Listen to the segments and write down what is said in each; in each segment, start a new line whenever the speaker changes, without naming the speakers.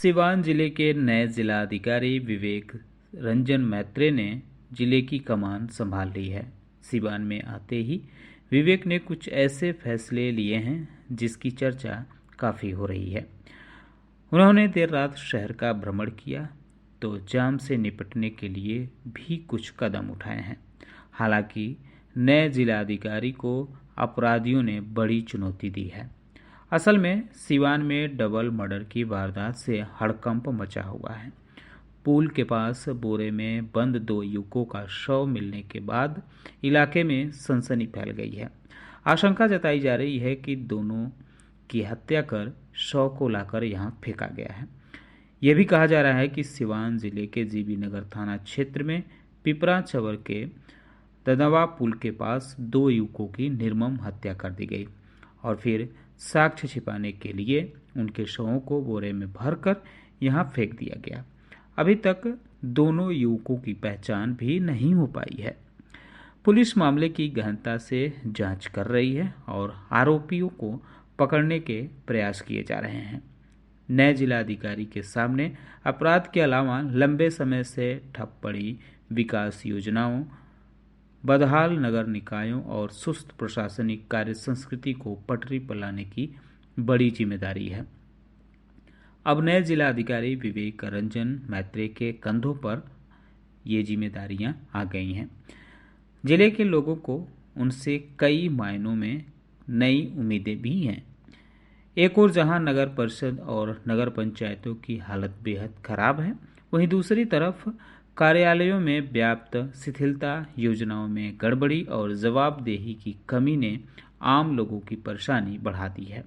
सिवान जिले के नए जिलाधिकारी विवेक रंजन मैत्रे ने जिले की कमान संभाल ली है। सिवान में आते ही विवेक ने कुछ ऐसे फैसले लिए हैं जिसकी चर्चा काफ़ी हो रही है। उन्होंने देर रात शहर का भ्रमण किया तो जाम से निपटने के लिए भी कुछ कदम उठाए हैं। हालांकि नए जिलाधिकारी को अपराधियों ने बड़ी चुनौती दी है। असल में सिवान में डबल मर्डर की वारदात से हड़कंप मचा हुआ है। पुल के पास बोरे में बंद 2 युवकों का शव मिलने के बाद इलाके में सनसनी फैल गई है। आशंका जताई जा रही है कि दोनों की हत्या कर शव को लाकर यहां फेंका गया है। यह भी कहा जा रहा है कि सिवान जिले के जीबी नगर थाना क्षेत्र में पिपरा चवर के ददवा पुल के पास 2 युवकों की निर्मम हत्या कर दी गई और फिर साक्ष्य छिपाने के लिए उनके शवों को बोरे में भरकर यहां फेंक दिया गया। अभी तक दोनों युवकों की पहचान भी नहीं हो पाई है। पुलिस मामले की गहनता से जांच कर रही है और आरोपियों को पकड़ने के प्रयास किए जा रहे हैं। नए जिलाधिकारी के सामने अपराध के अलावा लंबे समय से ठप पड़ी विकास योजनाओं, बदहाल नगर निकायों और सुस्त प्रशासनिक कार्य संस्कृति को पटरी पर लाने की बड़ी जिम्मेदारी है। अब नए जिलाधिकारी विवेक रंजन मैत्रे के कंधों पर ये जिम्मेदारियां आ गई हैं। जिले के लोगों को उनसे कई मायनों में नई उम्मीदें भी हैं। एक ओर जहां नगर परिषद और नगर पंचायतों की हालत बेहद खराब है, वहीं दूसरी तरफ कार्यालयों में व्याप्त शिथिलता, योजनाओं में गड़बड़ी और जवाबदेही की कमी ने आम लोगों की परेशानी बढ़ा दी है।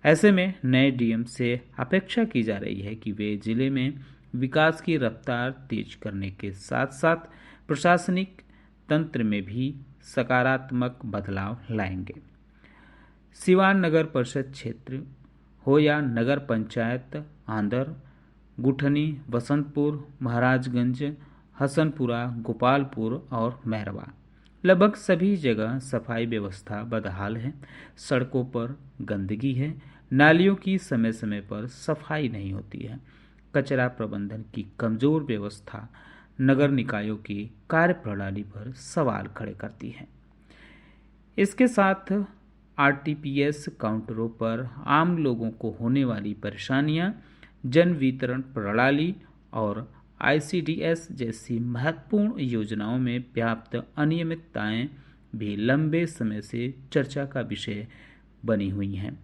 ऐसे में नए डीएम से अपेक्षा की जा रही है कि वे जिले में विकास की रफ्तार तेज करने के साथ साथ प्रशासनिक तंत्र में भी सकारात्मक बदलाव लाएंगे। सिवान नगर परिषद क्षेत्र हो या नगर पंचायत आंदर, गुठनी, बसंतपुर, महाराजगंज, हसनपुरा, गोपालपुर और मैरवा, लगभग सभी जगह सफाई व्यवस्था बदहाल है। सड़कों पर गंदगी है, नालियों की समय समय पर सफाई नहीं होती है। कचरा प्रबंधन की कमजोर व्यवस्था नगर निकायों की कार्यप्रणाली पर सवाल खड़े करती है। इसके साथ आरटीपीएस काउंटरों पर आम लोगों को होने वाली परेशानियां, जन वितरण प्रणाली और आईसीडीएस जैसी महत्वपूर्ण योजनाओं में व्याप्त अनियमितताएं भी लंबे समय से चर्चा का विषय बनी हुई हैं।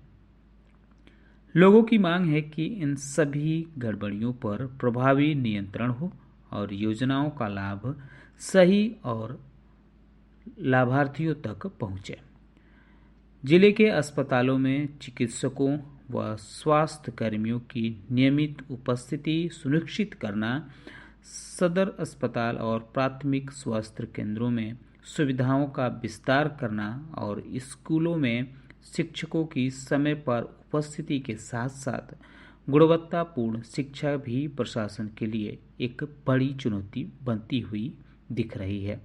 लोगों की मांग है कि इन सभी गड़बड़ियों पर प्रभावी नियंत्रण हो और योजनाओं का लाभ सही और लाभार्थियों तक पहुंचे। जिले के अस्पतालों में चिकित्सकों व स्वास्थ्य कर्मियों की नियमित उपस्थिति सुनिश्चित करना, सदर अस्पताल और प्राथमिक स्वास्थ्य केंद्रों में सुविधाओं का विस्तार करना और स्कूलों में शिक्षकों की समय पर उपस्थिति के साथ साथ गुणवत्तापूर्ण शिक्षा भी प्रशासन के लिए एक बड़ी चुनौती बनती हुई दिख रही है।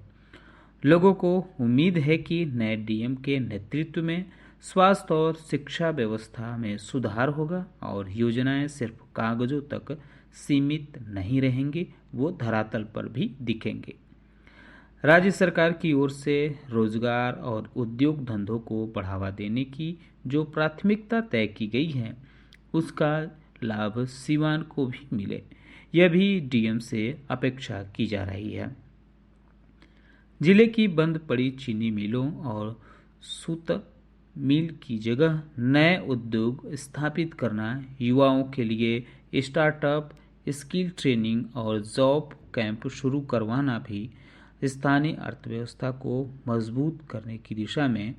लोगों को उम्मीद है कि नए डीएम के नेतृत्व में स्वास्थ्य और शिक्षा व्यवस्था में सुधार होगा और योजनाएं सिर्फ कागजों तक सीमित नहीं रहेंगी, वो धरातल पर भी दिखेंगे। राज्य सरकार की ओर से रोजगार और उद्योग धंधों को बढ़ावा देने की जो प्राथमिकता तय की गई है, उसका लाभ सिवान को भी मिले, यह भी डीएम से अपेक्षा की जा रही है। जिले की बंद पड़ी चीनी मिलों और सूत मिल की जगह नए उद्योग स्थापित करना, युवाओं के लिए स्टार्टअप, स्किल ट्रेनिंग और जॉब कैंप शुरू करवाना भी स्थानीय अर्थव्यवस्था को मजबूत करने की दिशा में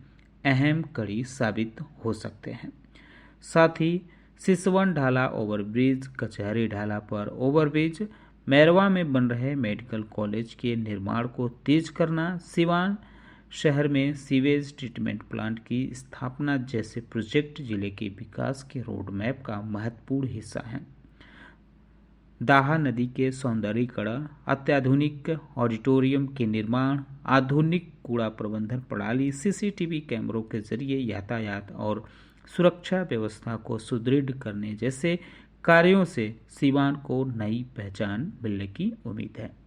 अहम कड़ी साबित हो सकते हैं। साथ ही सिसवन ढाला ओवरब्रिज, कचहरी ढाला पर ओवरब्रिज, मैरवा में बन रहे मेडिकल कॉलेज के निर्माण को तेज करना, सिवान शहर में सीवेज ट्रीटमेंट प्लांट की स्थापना जैसे प्रोजेक्ट जिले के विकास के रोड मैप का महत्वपूर्ण हिस्सा हैं। दाहा नदी के सौंदर्यीकरण, अत्याधुनिक ऑडिटोरियम के निर्माण, आधुनिक कूड़ा प्रबंधन प्रणाली, सीसीटीवी कैमरों के जरिए यातायात और सुरक्षा व्यवस्था को सुदृढ़ करने जैसे कार्यों से सीवान को नई पहचान मिलने की उम्मीद है।